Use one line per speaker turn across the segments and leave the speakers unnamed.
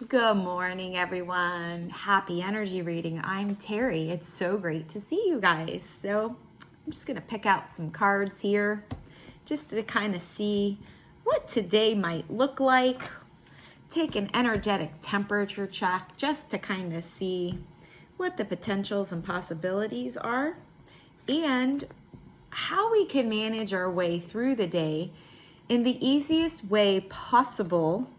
Good morning, everyone. Happy energy reading. I'm Terry. It's so great to see you guys. So I'm just going to pick out some cards here just to kind of see what today might look like. Take an energetic temperature check just to kind of see what the potentials and possibilities are and how we can manage our way through the day in the easiest way possible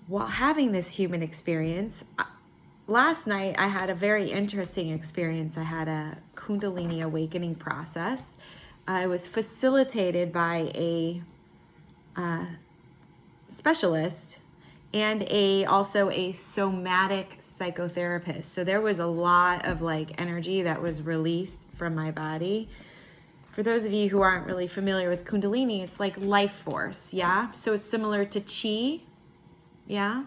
while having this human experience. Last night, I had a very interesting experience. I had a Kundalini awakening process. I was facilitated by a specialist and also a somatic psychotherapist. So there was a lot of energy that was released from my body. For those of you who aren't really familiar with Kundalini, it's like life force, yeah? So it's similar to Chi. Yeah.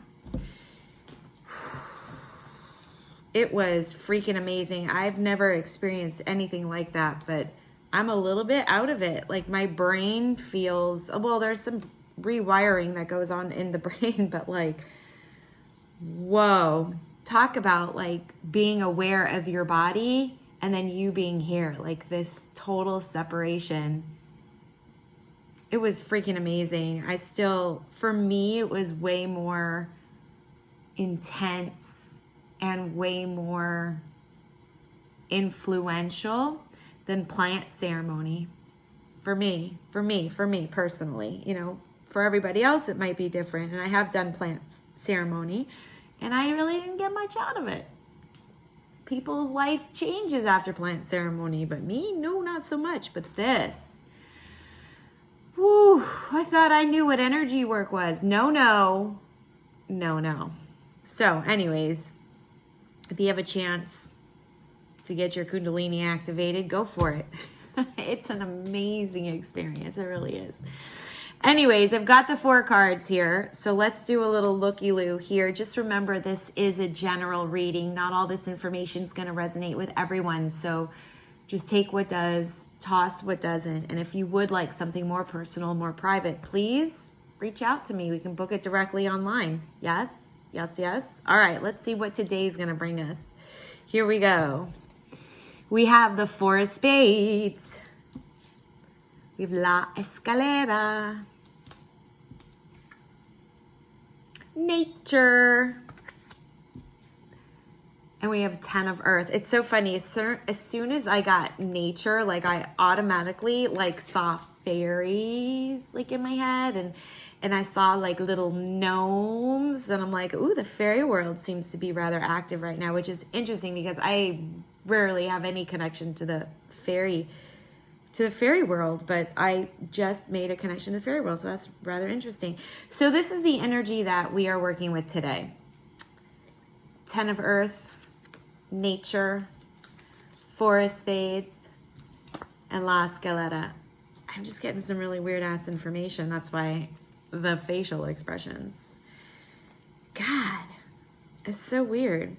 It was freaking amazing. I've never experienced anything like that, but I'm a little bit out of it. Like my brain feels, well, there's some rewiring that goes on in the brain, but whoa, talk about being aware of your body and then you being here, this total separation. It was freaking amazing. For me, it was way more intense and way more influential than plant ceremony. For me personally. For everybody else, it might be different. And I have done plant ceremony and I really didn't get much out of it. People's life changes after plant ceremony, but me, no, not so much. But this, whew, I thought I knew what energy work was. No. So anyways, if you have a chance to get your Kundalini activated, go for it. It's an amazing experience. It really is. Anyways, I've got the 4 cards here. So let's do a little looky-loo here. Just remember, this is a general reading. Not all this information is going to resonate with everyone. So just take what does, toss what doesn't. And if you would like something more personal, more private, please reach out to me. We can book it directly online. Yes. All right, let's see what today's going to bring us. Here we go. We have the 4 of Spades. We have La Escalera. Nature. And we have 10 of Earth. It's so funny. As soon as I got nature, I automatically saw fairies in my head, and I saw little gnomes, and I'm like, ooh, the fairy world seems to be rather active right now, which is interesting because I rarely have any connection to the fairy world, but I just made a connection to the fairy world, so that's rather interesting. So this is the energy that we are working with today. 10 of Earth, nature, 4 of Spades, and La Escalera. I'm just getting some really weird ass information. That's why the facial expressions. God, it's so weird.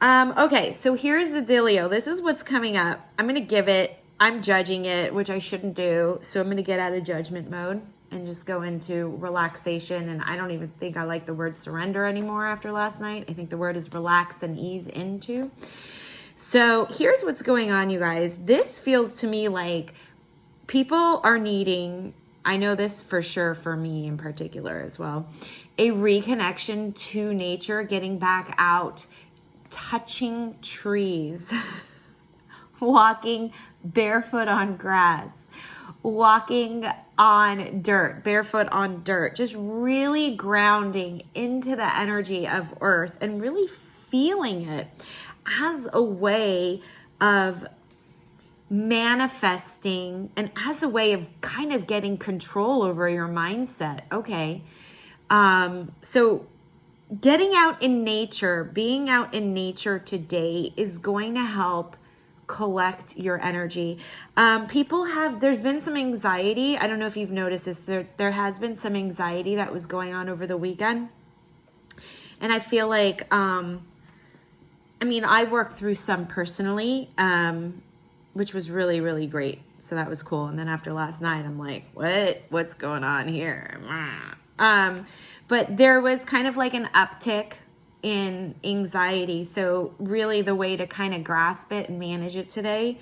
Okay, so here's the dealio. This is what's coming up. I'm judging it, which I shouldn't do. So I'm going to get out of judgment mode and just go into relaxation. And I don't even think I like the word surrender anymore after last night. I think the word is relax and ease into. So here's what's going on, you guys. This feels to me like people are needing, I know this for sure for me in particular as well, a reconnection to nature, getting back out, touching trees, walking barefoot on grass, walking on dirt, barefoot on dirt, just really grounding into the energy of Earth and really feeling it as a way of manifesting and as a way of kind of getting control over your mindset. Okay. So getting out in nature, being out in nature today is going to help collect your energy. There's been some anxiety. I don't know if you've noticed this. There has been some anxiety that was going on over the weekend. And I feel like, I worked through some personally, which was really, really great. So that was cool. And then after last night, I'm like, what's going on here? But there was kind of like an uptick in anxiety. So really the way to kind of grasp it and manage it today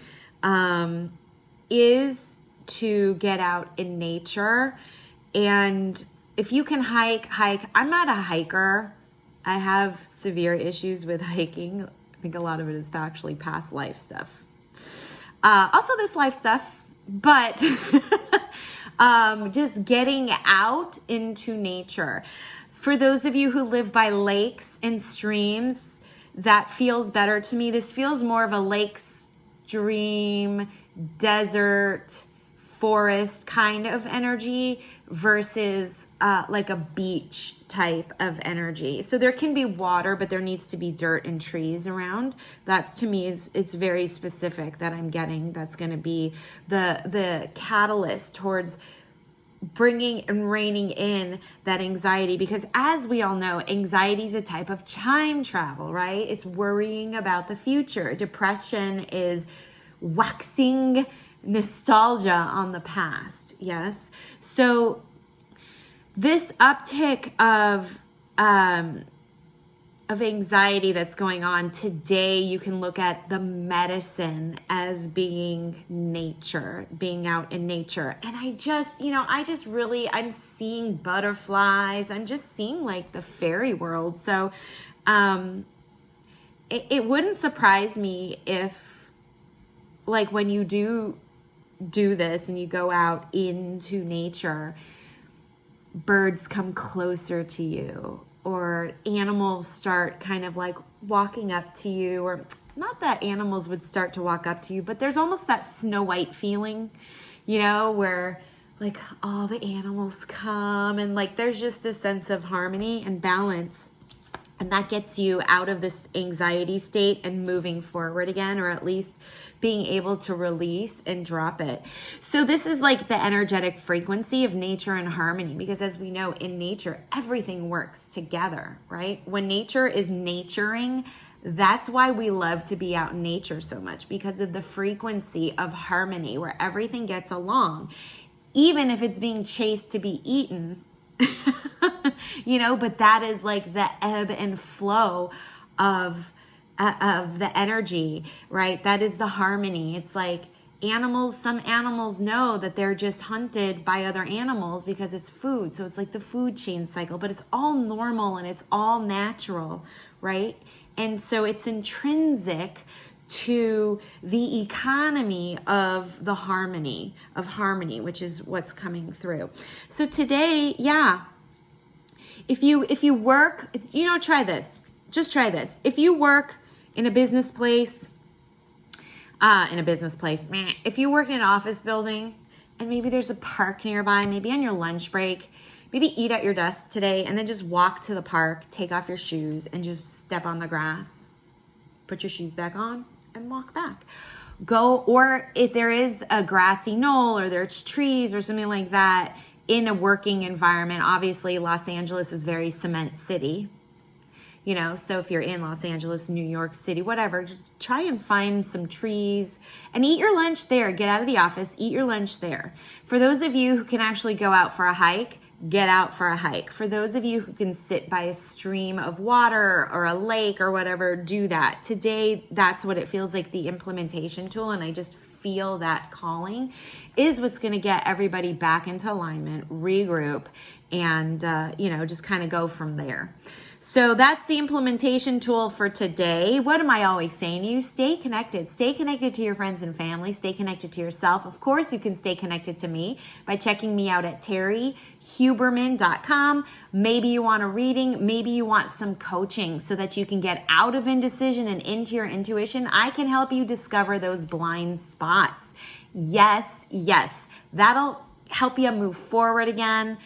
is to get out in nature. And if you can hike. I'm not a hiker. I have severe issues with hiking. I think a lot of it is actually past life stuff. Also this life stuff, but just getting out into nature. For those of you who live by lakes and streams, that feels better to me. This feels more of a lake, stream, desert, forest kind of energy versus like a beach type of energy. So there can be water, but there needs to be dirt and trees around. That's, to me, it's very specific that I'm getting. That's going to be the catalyst towards bringing and reining in that anxiety, because as we all know, anxiety is a type of time travel, right? It's worrying about the future. Depression is waxing nostalgia on the past. Yes. So this uptick of anxiety that's going on today, you can look at the medicine as being nature, being out in nature. And I'm seeing butterflies. I'm just seeing like the fairy world. So it wouldn't surprise me if, like, when you do this and you go out into nature, birds come closer to you, or animals start kind of like walking up to you, or not that animals would start to walk up to you, but there's almost that Snow White feeling, where like all the animals come and like there's just this sense of harmony and balance. And that gets you out of this anxiety state and moving forward again, or at least being able to release and drop it. So this is like the energetic frequency of nature and harmony, because as we know, in nature, everything works together, right? When nature is naturing, that's why we love to be out in nature so much, because of the frequency of harmony where everything gets along, even if it's being chased to be eaten. But that is like the ebb and flow of the energy, right? That is the harmony. It's like some animals know that they're just hunted by other animals because it's food. So it's like the food chain cycle, but it's all normal and it's all natural, right? And so it's intrinsic to the economy of the harmony, which is what's coming through. So today, if you work, try this. Just try this. If you work in a business place, if you work in an office building and maybe there's a park nearby, maybe on your lunch break, maybe eat at your desk today and then just walk to the park, take off your shoes and just step on the grass, put your shoes back on and walk back. Or if there is a grassy knoll or there's trees or something like that, in a working environment, obviously Los Angeles is very cement city, so if you're in Los Angeles, New York City, whatever, try and find some trees and eat your lunch there. Get out of the office, eat your lunch there. For those of you who can actually go out for a hike, get out for a hike. For those of you who can sit by a stream of water or a lake or whatever, do that. Today, that's what it feels like, the implementation tool, and I just feel that calling is what's going to get everybody back into alignment, regroup, and just kind of go from there. So that's the implementation tool for today. What am I always saying to you? Stay connected. Stay connected to your friends and family. Stay connected to yourself. Of course, you can stay connected to me by checking me out at terriehuberman.com. Maybe you want a reading. Maybe you want some coaching so that you can get out of indecision and into your intuition. I can help you discover those blind spots. Yes. That'll help you move forward again.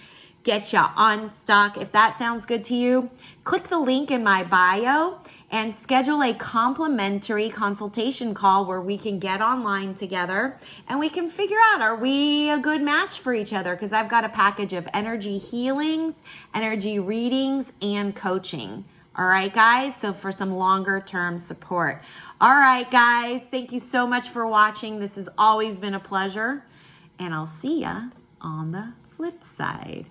Get you unstuck. If that sounds good to you, click the link in my bio and schedule a complimentary consultation call where we can get online together and we can figure out, are we a good match for each other? Because I've got a package of energy healings, energy readings, and coaching. All right, guys? So for some longer term support. All right, guys. Thank you so much for watching. This has always been a pleasure. And I'll see ya on the flip side.